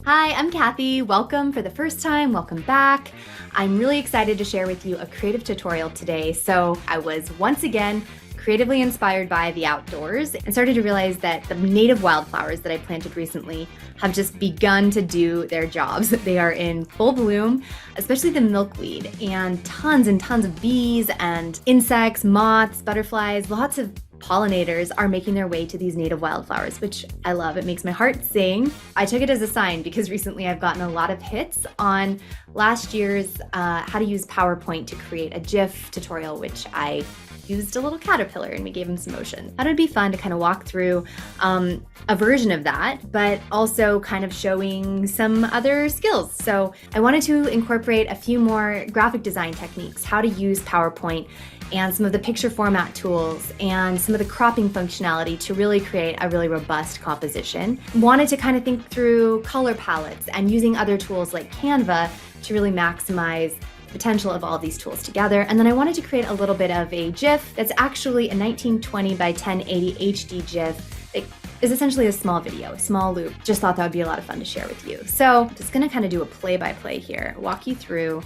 Hi, I'm Kathy. Welcome for the first time. Welcome back. I'm really excited to share with you a creative tutorial today. So I was once again creatively inspired by the outdoors and started to realize that the native wildflowers that I planted recently have just begun to do their jobs. They are in full bloom, especially the milkweed, and tons of bees and insects, moths, butterflies, lots of pollinators are making their way to these native wildflowers, which I love. It makes my heart sing. I took it as a sign because recently I've gotten a lot of hits on last year's how to use PowerPoint to create a GIF tutorial, which I used a little caterpillar and we gave him some motion. I thought it'd be fun to kind of walk through a version of that, but also kind of showing some other skills. So I wanted to incorporate a few more graphic design techniques, how to use PowerPoint and some of the picture format tools and some of the cropping functionality to really create a really robust composition. Wanted to kind of think through color palettes and using other tools like Canva to really maximize potential of all these tools together. And then I wanted to create a little bit of a GIF that's actually a 1920 by 1080 HD GIF. It is essentially a small video, a small loop. Just thought that would be a lot of fun to share with you. So I'm just gonna kind of do a play-by-play here, walk you through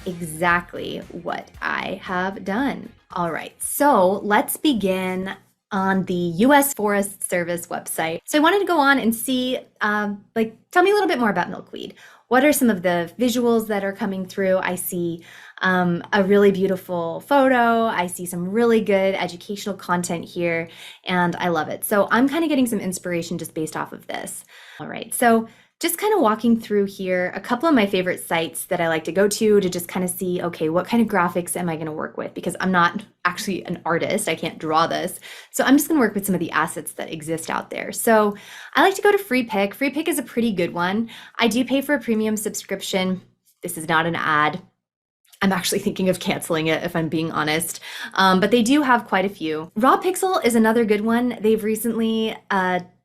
exactly what I have done. All right, so let's begin on the US Forest Service website. So I wanted to go on and see, tell me a little bit more about milkweed. What are some of the visuals that are coming through? I see a really beautiful photo. I see some really good educational content here, and I love it. So I'm kind of getting some inspiration just based off of this. All right, so just kind of walking through here, a couple of my favorite sites that I like to go to just kind of see, okay, what kind of graphics am I going to work with? Because I'm not actually an artist, I can't draw this. So I'm just going to work with some of the assets that exist out there. So I like to go to Freepik. Freepik is a pretty good one. I do pay for a premium subscription. This is not an ad. I'm actually thinking of canceling it if I'm being honest, but they do have quite a few. Raw Pixel is another good one. They've recently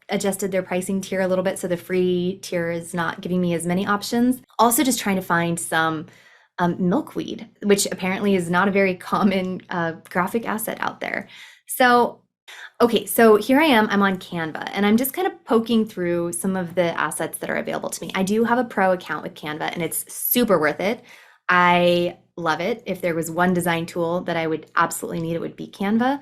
adjusted their pricing tier a little bit, so the free tier is not giving me as many options. Also just trying to find some milkweed, which apparently is not a very common graphic asset out there. So, okay, so here I am, I'm on Canva, and I'm just kind of poking through some of the assets that are available to me. I do have a pro account with Canva, and it's super worth it. I love it. If there was one design tool that I would absolutely need, it would be Canva.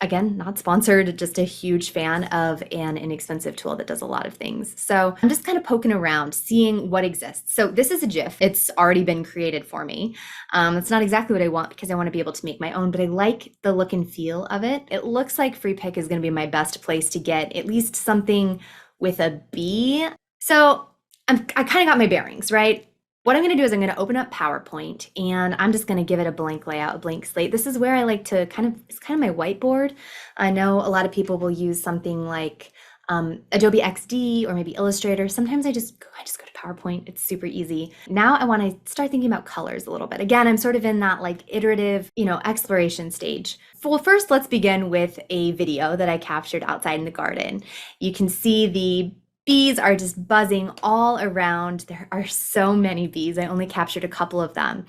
Again, not sponsored, just a huge fan of an inexpensive tool that does a lot of things. So I'm just kind of poking around, seeing what exists. So this is a GIF. It's already been created for me. It's not exactly what I want because I want to be able to make my own, but I like the look and feel of it. It looks like Freepik is going to be my best place to get at least something with a bee. So I kind of got my bearings, right? What I'm going to do is I'm going to open up PowerPoint and I'm just going to give it a blank layout, a blank slate. This is where I like to it's kind of my whiteboard. I know a lot of people will use something like Adobe XD or maybe Illustrator. Sometimes I just go to PowerPoint. It's super easy. Now I want to start thinking about colors a little bit. Again, I'm sort of in that like iterative, exploration stage. Well, first let's begin with a video that I captured outside in the garden. You can see the bees are just buzzing all around. There are so many bees. I only captured a couple of them,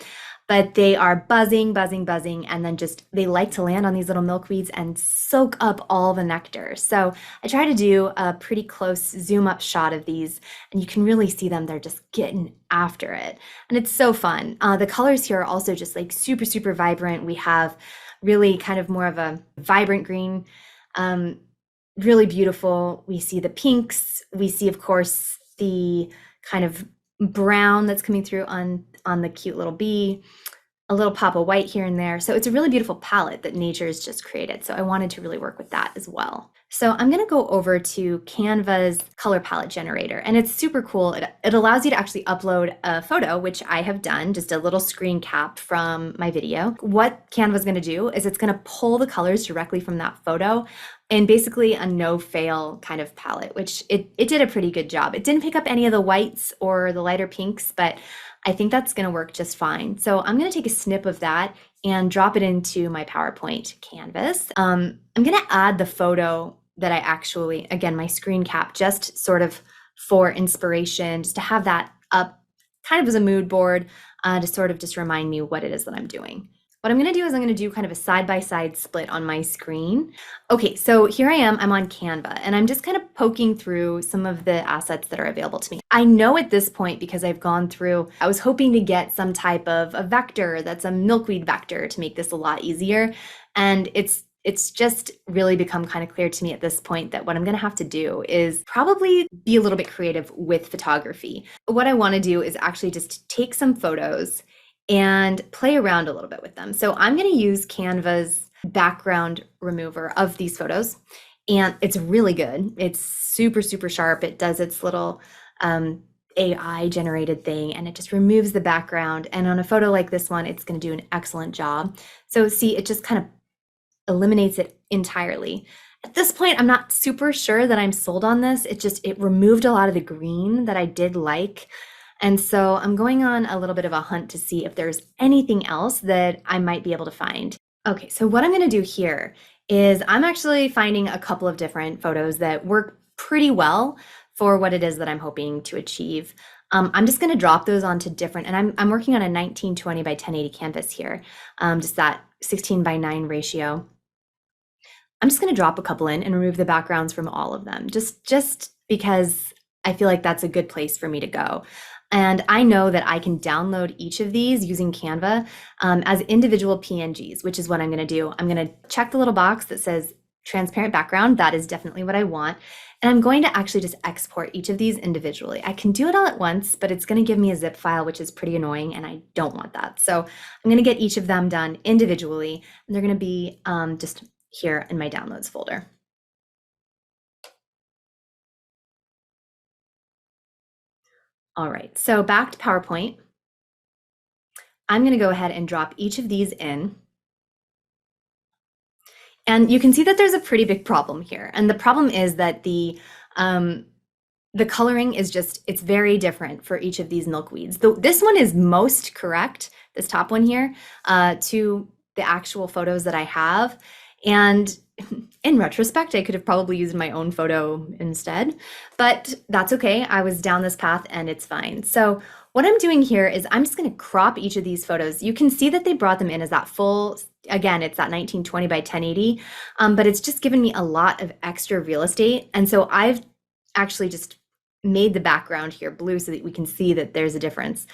but they are buzzing, and then they like to land on these little milkweeds and soak up all the nectar. So I try to do a pretty close zoom up shot of these, and you can really see them. They're just getting after it. And it's so fun. The colors here are also just like super vibrant. We have really kind of more of a vibrant green, really beautiful. We see the pinks. We see, of course, the kind of brown that's coming through on the cute little bee, a little pop of white here and there. So it's a really beautiful palette that nature has just created. So I wanted to really work with that as well. So I'm going to go over to Canva's color palette generator, and it's super cool. It allows you to actually upload a photo, which I have done, just a little screen cap from my video. What Canva's going to do is it's going to pull the colors directly from that photo and basically a no-fail kind of palette, which it did a pretty good job. It didn't pick up any of the whites or the lighter pinks, but I think that's going to work just fine. So I'm going to take a snip of that and drop it into my PowerPoint canvas. I'm going to add the photo that I actually, again, my screen cap, just sort of for inspiration, just to have that up kind of as a mood board, to sort of just remind me what it is that I'm doing. What I'm going to do is I'm going to do kind of a side-by-side split on my screen. Okay, so here I am, I'm on Canva, and I'm just kind of poking through some of the assets that are available to me. I know at this point, because I've gone through, I was hoping to get some type of a vector that's a milkweed vector to make this a lot easier. And it's just really become kind of clear to me at this point that what I'm going to have to do is probably be a little bit creative with photography. What I want to do is actually just take some photos and play around a little bit with them. So I'm going to use Canva's background remover of these photos, and it's really good. It's super, super sharp. It does its little AI generated thing, and it just removes the background. And on a photo like this one, it's going to do an excellent job. So see, it just kind of eliminates it entirely. At this point, I'm not super sure that I'm sold on this. It removed a lot of the green that I did like. And so I'm going on a little bit of a hunt to see if there's anything else that I might be able to find. Okay, so what I'm going to do here is I'm actually finding a couple of different photos that work pretty well for what it is that I'm hoping to achieve. I'm just going to drop those onto different, and I'm working on a 1920 by 1080 canvas here, just that 16:9 ratio. I'm just going to drop a couple in and remove the backgrounds from all of them, just because I feel like that's a good place for me to go. And I know that I can download each of these using Canva as individual PNGs, which is what I'm going to do. I'm going to check the little box that says transparent background. That is definitely what I want. And I'm going to actually just export each of these individually. I can do it all at once, but it's going to give me a zip file, which is pretty annoying, and I don't want that. So I'm going to get each of them done individually, and they're going to be just here in my downloads folder. All right, so back to PowerPoint. I'm going to go ahead and drop each of these in. And you can see that there's a pretty big problem here. And the problem is that the coloring is it's very different for each of these milkweeds. This one is most correct, this top one here, to the actual photos that I have. And in retrospect, I could have probably used my own photo instead, but that's okay. I was down this path and it's fine. So what I'm doing here is I'm just going to crop each of these photos. You can see that they brought them in as that full, again, it's that 1920 by 1080, but it's just given me a lot of extra real estate. And so I've actually just made the background here blue so that we can see that there's a difference.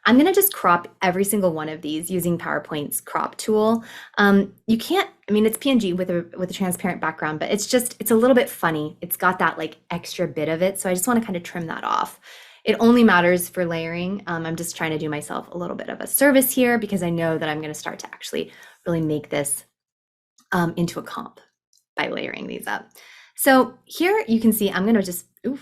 I'm going to just crop every single one of these using PowerPoint's crop tool. You can't, I mean, it's PNG with a transparent background, but it's a little bit funny. It's got that like extra bit of it. So I just want to kind of trim that off. It only matters for layering. I'm just trying to do myself a little bit of a service here because I know that I'm going to start to actually really make this into a comp by layering these up. So here you can see I'm going to just, I'm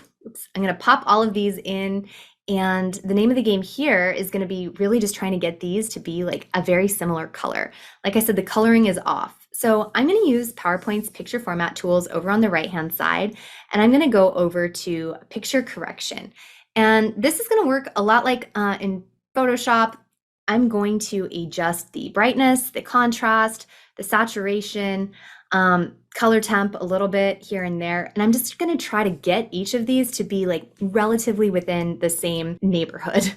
going to pop all of these in. And the name of the game here is going to be really just trying to get these to be like a very similar color. Like I said, the coloring is off. So I'm going to use PowerPoint's picture format tools over on the right-hand side, and I'm going to go over to picture correction. And this is going to work a lot like in Photoshop. I'm going to adjust the brightness, the contrast, the saturation, color temp a little bit here and there. And I'm just going to try to get each of these to be like relatively within the same neighborhood.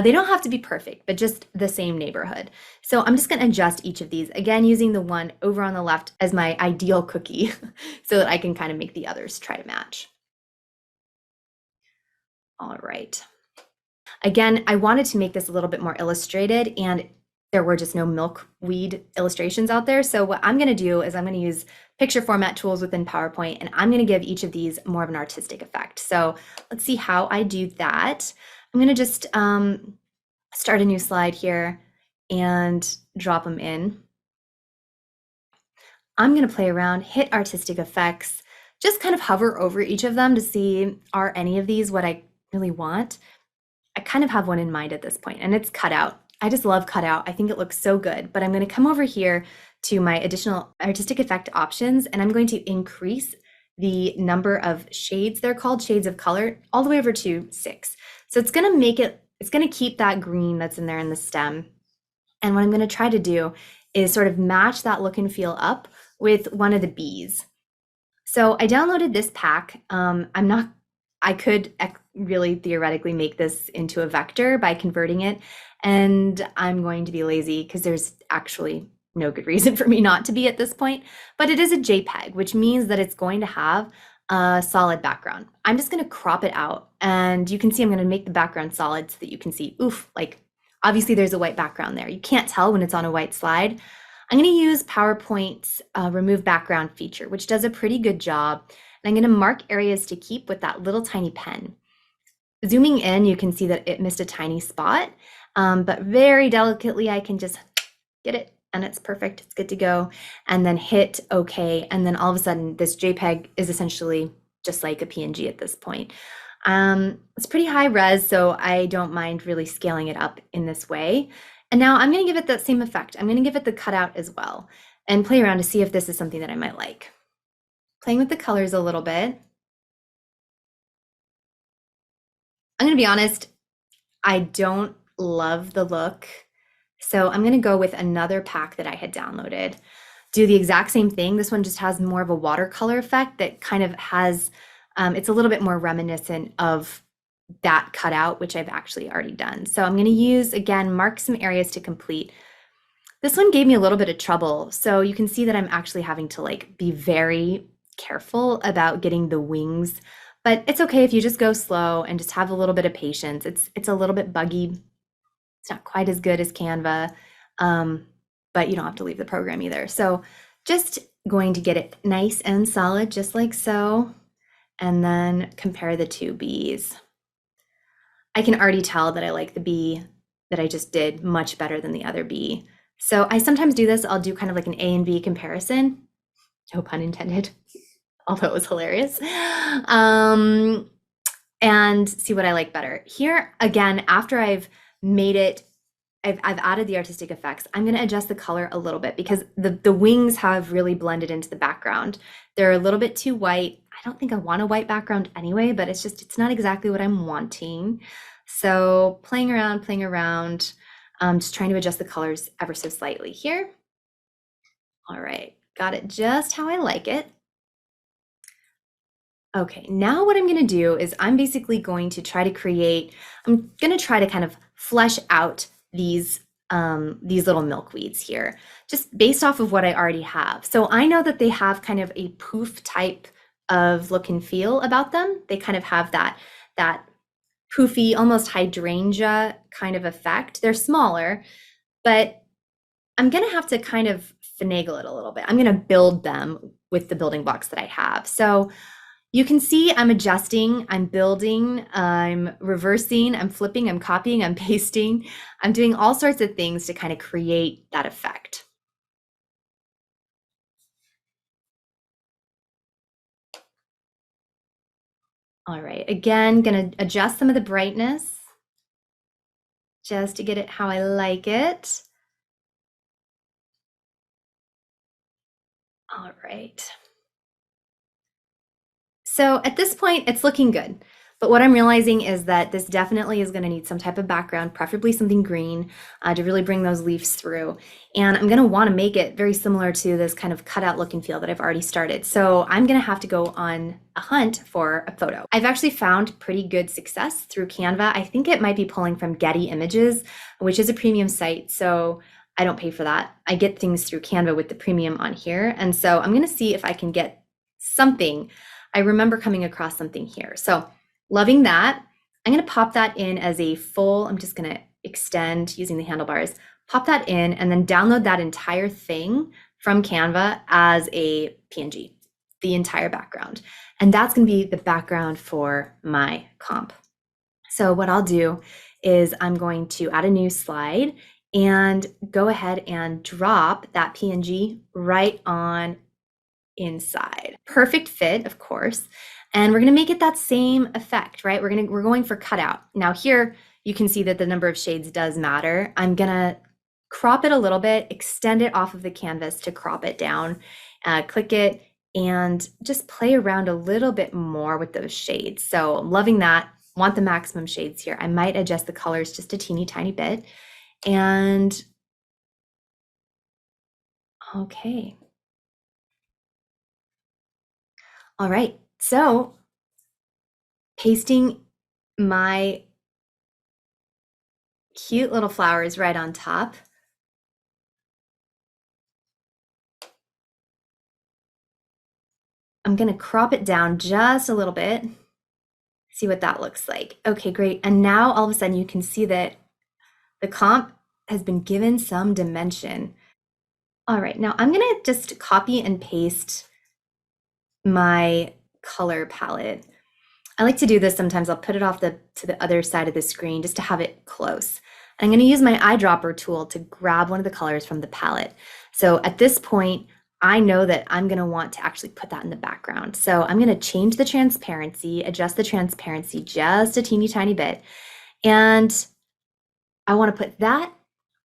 They don't have to be perfect, but just the same neighborhood. So I'm just going to adjust each of these, again, using the one over on the left as my ideal cookie so that I can kind of make the others try to match. All right. Again, I wanted to make this a little bit more illustrated, and there were just no milkweed illustrations out there. So what I'm going to do is I'm going to use picture format tools within PowerPoint, and I'm going to give each of these more of an artistic effect. So let's see how I do that. I'm going to just start a new slide here and drop them in. I'm going to play around, hit artistic effects, just kind of hover over each of them to see, are any of these what I really want? I kind of have one in mind at this point, and it's cutout. I just love cutout. I think it looks so good, but I'm going to come over here to my additional artistic effect options, and I'm going to increase the number of shades, they're called shades of color, all the way over to 6. So it's going to make it, it's going to keep that green that's in there in the stem. And what I'm going to try to do is sort of match that look and feel up with one of the bees. So I downloaded this pack. I could really theoretically make this into a vector by converting it, and I'm going to be lazy because there's actually no good reason for me not to be at this point, but it is a JPEG, which means that it's going to have a solid background. I'm just going to crop it out, and you can see I'm going to make the background solid so that you can see, oof, like obviously there's a white background there. You can't tell when it's on a white slide. I'm going to use PowerPoint's remove background feature, which does a pretty good job. And I'm going to mark areas to keep with that little tiny pen. Zooming in, you can see that it missed a tiny spot, but very delicately, I can just get it and it's perfect. It's good to go. And then hit OK. And then all of a sudden, this JPEG is essentially just like a PNG at this point. It's pretty high res, so I don't mind really scaling it up in this way. And now I'm going to give it that same effect. I'm going to give it the cutout as well and play around to see if this is something that I might like. Playing with the colors a little bit. I'm going to be honest, I don't love the look. So I'm going to go with another pack that I had downloaded. Do the exact same thing. This one just has more of a watercolor effect that kind of has, it's a little bit more reminiscent of that cutout, which I've actually already done. So I'm going to use, again, mark some areas to complete. This one gave me a little bit of trouble. So you can see that I'm actually having to like be very careful about getting the wings, but it's okay if you just go slow and just have a little bit of patience. It's a little bit buggy. It's not quite as good as Canva, but you don't have to leave the program either. So just going to get it nice and solid, just like so, and then compare the two Bs. I can already tell that I like the B that I just did much better than the other B. So I sometimes do this. I'll do kind of like an A and B comparison. No pun intended, although it was hilarious. And see what I like better. Here, again, after I've made it, I've added the artistic effects, I'm going to adjust the color a little bit because the wings have really blended into the background. They're a little bit too white. I don't think I want a white background anyway, but it's not exactly what I'm wanting. So playing around, just trying to adjust the colors ever so slightly here. All right, got it just how I like it. Okay, now what I'm going to do is I'm basically going to try to kind of flesh out these little milkweeds here, just based off of what I already have. So I know that they have kind of a poof type of look and feel about them. They kind of have that poofy, almost hydrangea kind of effect. They're smaller, but I'm going to have to kind of finagle it a little bit. I'm going to build them with the building blocks that I have. So you can see I'm adjusting, I'm building, I'm reversing, I'm flipping, I'm copying, I'm pasting. I'm doing all sorts of things to kind of create that effect. All right, again, gonna adjust some of the brightness just to get it how I like it. All right. So at this point, it's looking good. But what I'm realizing is that this definitely is going to need some type of background, preferably something green, to really bring those leaves through. And I'm going to want to make it very similar to this kind of cutout look and feel that I've already started. So I'm going to have to go on a hunt for a photo. I've actually found pretty good success through Canva. I think it might be pulling from Getty Images, which is a premium site. So I don't pay for that. I get things through Canva with the premium on here. And so I'm going to see if I can get something. I remember coming across something here. So loving that. I'm going to pop that in as a full, I'm just going to extend using the handlebars, pop that in and then download that entire thing from Canva as a PNG, the entire background. And that's going to be the background for my comp. So what I'll do is I'm going to add a new slide and go ahead and drop that PNG right on inside. Perfect fit, of course. And we're going to make it that same effect, right? We're going for cutout. Now here you can see that the number of shades does matter. I'm going to crop it a little bit, extend it off of the canvas to crop it down, click it, and just play around a little bit more with those shades. So I'm loving that. Want the maximum shades here. I might adjust the colors just a teeny tiny bit. And okay. All right, so pasting my cute little flowers right on top. I'm going to crop it down just a little bit. See what that looks like. Okay, great. And now all of a sudden you can see that the comp has been given some dimension. All right, now I'm gonna just copy and paste my color palette. I like to do this sometimes. I'll put it off to the other side of the screen just to have it close. I'm gonna use my eyedropper tool to grab one of the colors from the palette. So at this point, I know that I'm gonna want to actually put that in the background. So I'm gonna change the transparency, adjust the transparency just a teeny tiny bit. And I wanna put that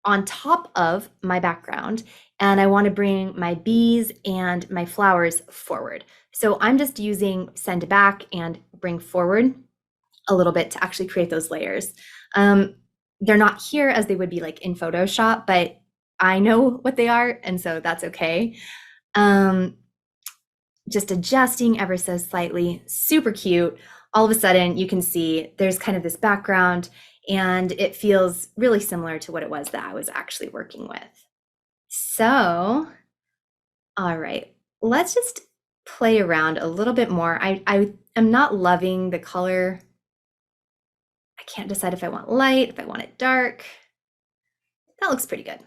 on top of my background, and I want to bring my bees and my flowers forward. So I'm just using send back and bring forward a little bit to actually create those layers. They're not here as they would be like in Photoshop, but I know what they are, and so that's okay. Just adjusting ever so slightly, super cute. All of a sudden you can see there's kind of this background and it feels really similar to what it was that I was actually working with. So, all right, let's just play around a little bit more. I am not loving the color. I can't decide if I want light, if I want it dark. That looks pretty good.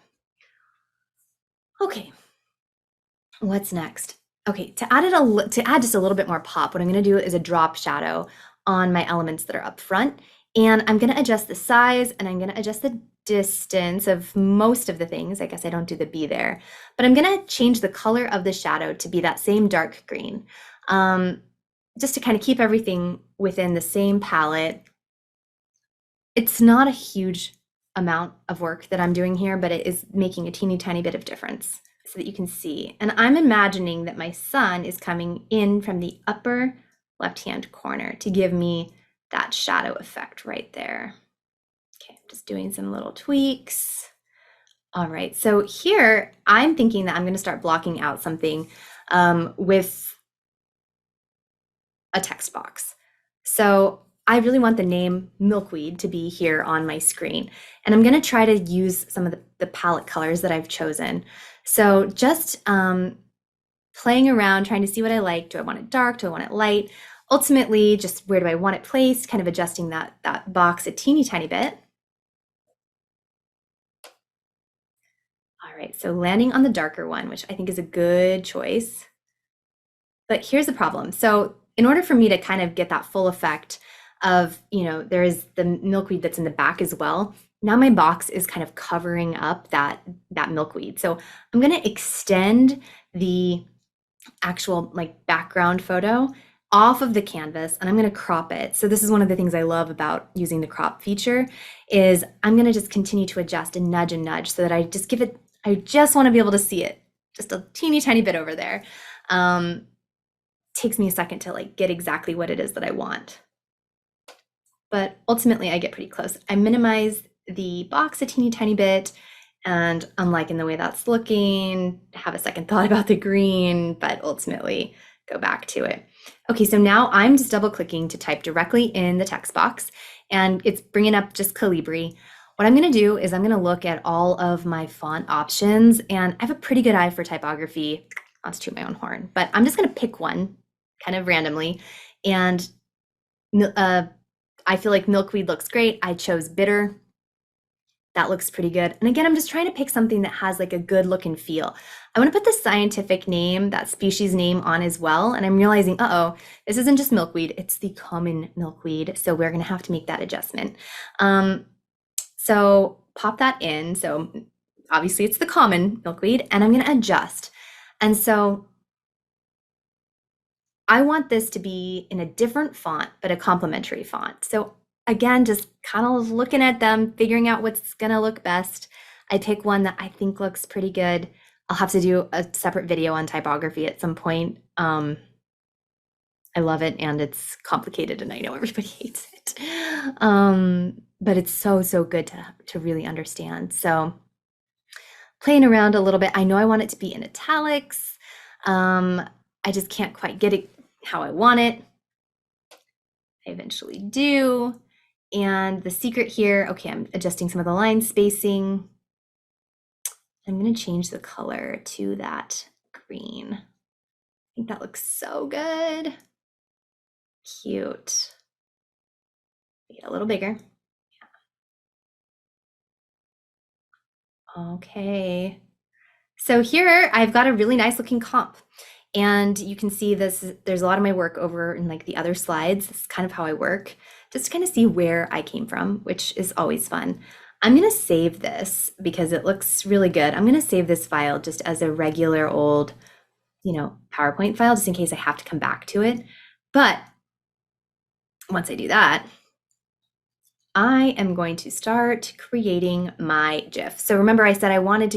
Okay, what's next? Okay, to add just a little bit more pop, what I'm going to do is a drop shadow on my elements that are up front, and I'm going to adjust the size and I'm going to adjust the distance of most of the things. I guess I don't do the bee there, but I'm going to change the color of the shadow to be that same dark green, just to kind of keep everything within the same palette. It's not a huge amount of work that I'm doing here, but it is making a teeny tiny bit of difference so that you can see. And I'm imagining that my sun is coming in from the upper left-hand corner to give me that shadow effect right there. Okay, I'm just doing some little tweaks. All right, so here I'm thinking that I'm going to start blocking out something with a text box. So I really want the name milkweed to be here on my screen. And I'm going to try to use some of the palette colors that I've chosen. So just playing around, trying to see what I like. Do I want it dark? Do I want it light? Ultimately, just where do I want it placed? Kind of adjusting that box a teeny tiny bit. All right, so landing on the darker one, which I think is a good choice. But here's the problem. So in order for me to kind of get that full effect of, there is the milkweed that's in the back as well. Now my box is kind of covering up that milkweed. So I'm going to extend the actual like background photo off of the canvas and I'm going to crop it. So this is one of the things I love about using the crop feature is I'm going to just continue to adjust and nudge so that I just I just want to be able to see it just a teeny tiny bit over there. Takes me a second to like get exactly what it is that I want. But ultimately I get pretty close. I minimize the box a teeny tiny bit and I'm liking the way that's looking, have a second thought about the green, but ultimately go back to it. Okay, so now I'm just double clicking to type directly in the text box and it's bringing up just Calibri. What I'm going to do is I'm going to look at all of my font options and I have a pretty good eye for typography. Not to toot my own horn, but I'm just going to pick one kind of randomly. And I feel like milkweed looks great. I chose bitter. That looks pretty good. And again, I'm just trying to pick something that has like a good look and feel. I want to put the scientific name, that species name on as well. And I'm realizing, this isn't just milkweed, it's the common milkweed. So we're going to have to make that adjustment. So pop that in. So obviously it's the common milkweed and I'm going to adjust. And so I want this to be in a different font, but a complementary font. So again, just kind of looking at them, figuring out what's gonna look best. I pick one that I think looks pretty good. I'll have to do a separate video on typography at some point. I love it and it's complicated and I know everybody hates it. But it's so good to really understand. So playing around a little bit. I know I want it to be in italics. I just can't quite get it how I want it. I eventually do. And the secret here, okay, I'm adjusting some of the line spacing. I'm going to change the color to that green. think that looks so good. Cute. Get a little bigger. Okay. So here I've got a really nice looking comp. And you can see this, there's a lot of my work over in like the other slides. This is kind of how I work, just to kind of see where I came from, which is always fun. I'm gonna save this because it looks really good. I'm gonna save this file just as a regular old, PowerPoint file, just in case I have to come back to it. But once I do that, I am going to start creating my GIF. So remember I said I wanted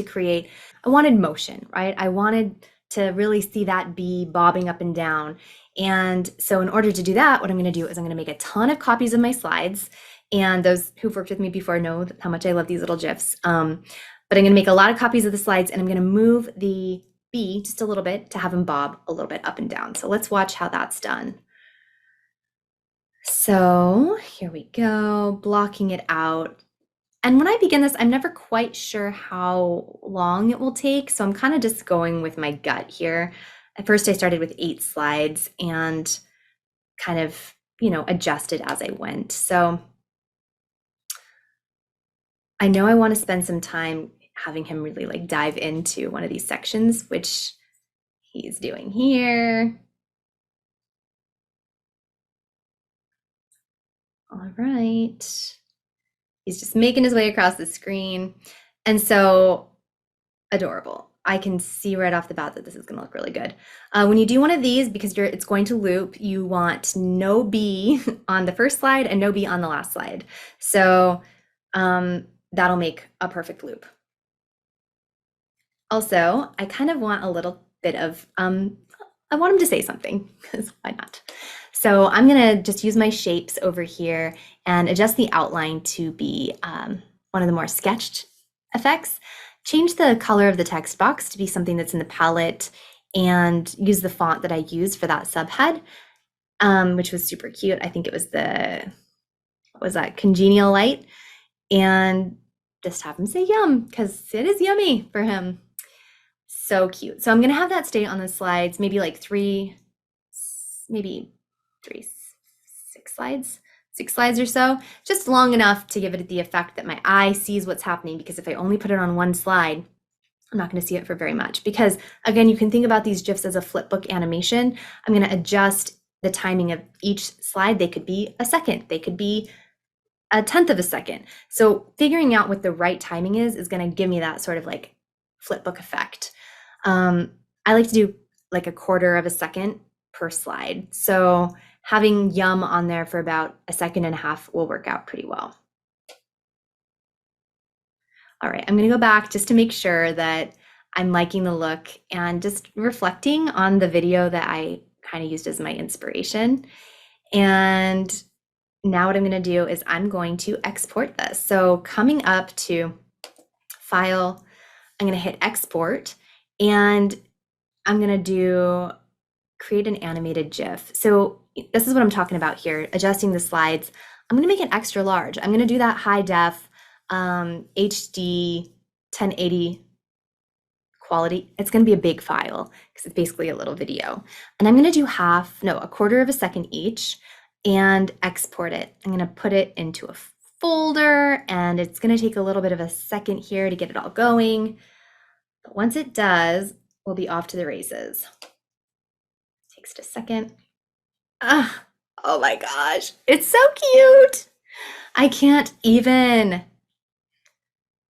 motion, right? I wanted to really see that bee bobbing up and down. And so in order to do that, what I'm going to do is I'm going to make a ton of copies of my slides. And those who've worked with me before know how much I love these little GIFs. But I'm going to make a lot of copies of the slides, and I'm going to move the bee just a little bit to have him bob a little bit up and down. So let's watch how that's done. So here we go, blocking it out. And when I begin this, I'm never quite sure how long it will take. So I'm kind of just going with my gut here. At first I started with 8 slides and kind of, adjusted as I went. So I know I want to spend some time having him really like dive into one of these sections, which he's doing here. All right. He's just making his way across the screen. And so adorable. I can see right off the bat that this is going to look really good. When you do one of these, because it's going to loop, you want no B on the first slide and no B on the last slide. So that'll make a perfect loop. Also, I kind of want a little bit of, I want him to say something, because why not? So I'm going to just use my shapes over here and adjust the outline to be one of the more sketched effects. Change the color of the text box to be something that's in the palette, and use the font that I used for that subhead, which was super cute. I think it was what was that, Congenial Light, and just have him say yum, because it is yummy for him. So cute. So I'm going to have that stay on the slides, maybe like 6 slides or so, just long enough to give it the effect that my eye sees what's happening, because if I only put it on one slide, I'm not going to see it for very much. Because again, you can think about these GIFs as a flipbook animation. I'm going to adjust the timing of each slide. They could be a second, they could be a tenth of a second. So figuring out what the right timing is going to give me that sort of like flipbook effect. I like to do like a quarter of a second per slide. So having yum on there for about a second and a half will work out pretty well. All right, I'm going to go back just to make sure that I'm liking the look, and just reflecting on the video that I kind of used as my inspiration. And now what I'm going to do is I'm going to export this. So coming up to File, I'm going to hit Export, and I'm going to create an animated GIF. So this is what I'm talking about here, adjusting the slides. I'm going to make it extra large. I'm going to do that high def, HD 1080 quality. It's going to be a big file because it's basically a little video. And I'm going to do a quarter of a second each, and export it. I'm going to put it into a folder, and it's going to take a little bit of a second here to get it all going. But once it does, we'll be off to the races. Takes just a second. Oh my gosh, it's so cute. I can't even.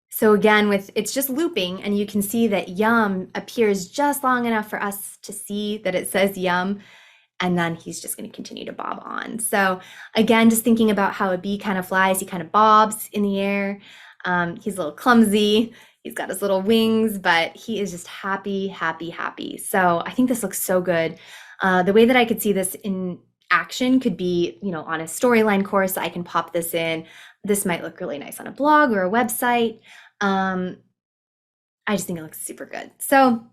So again, it's just looping, and you can see that yum appears just long enough for us to see that it says yum, and then he's just going to continue to bob on. So again, just thinking about how a bee kind of flies, he kind of bobs in the air. He's a little clumsy. He's got his little wings, but he is just happy, happy, happy. So I think this looks so good. The way that I could see this in action could be, on a storyline course. I can pop this in. This might look really nice on a blog or a website. I just think it looks super good. So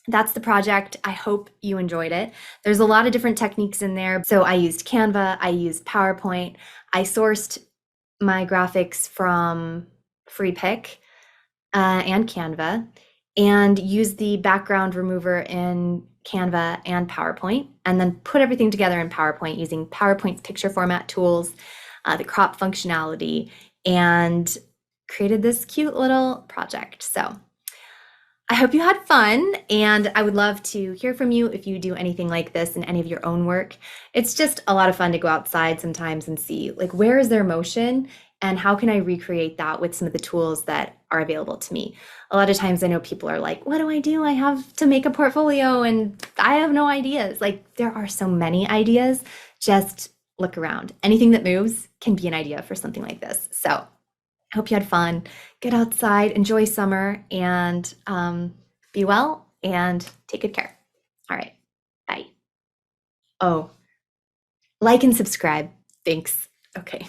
that's the project. I hope you enjoyed it. There's a lot of different techniques in there. So I used Canva, I used PowerPoint. I sourced my graphics from FreePic and Canva, and used the background remover in Canva and PowerPoint, and then put everything together in PowerPoint using PowerPoint's picture format tools, the crop functionality, and created this cute little project. So I hope you had fun, and I would love to hear from you if you do anything like this in any of your own work. It's just a lot of fun to go outside sometimes and see, like, where is there motion and how can I recreate that with some of the tools that are available to me. A lot of times I know people are like, what do I do? I have to make a portfolio and I have no ideas. Like, there are so many ideas. Just look around. Anything that moves can be an idea for something like this. So I hope you had fun. Get outside, enjoy summer, and be well and take good care. All right. Bye. Oh, like and subscribe. Thanks. Okay.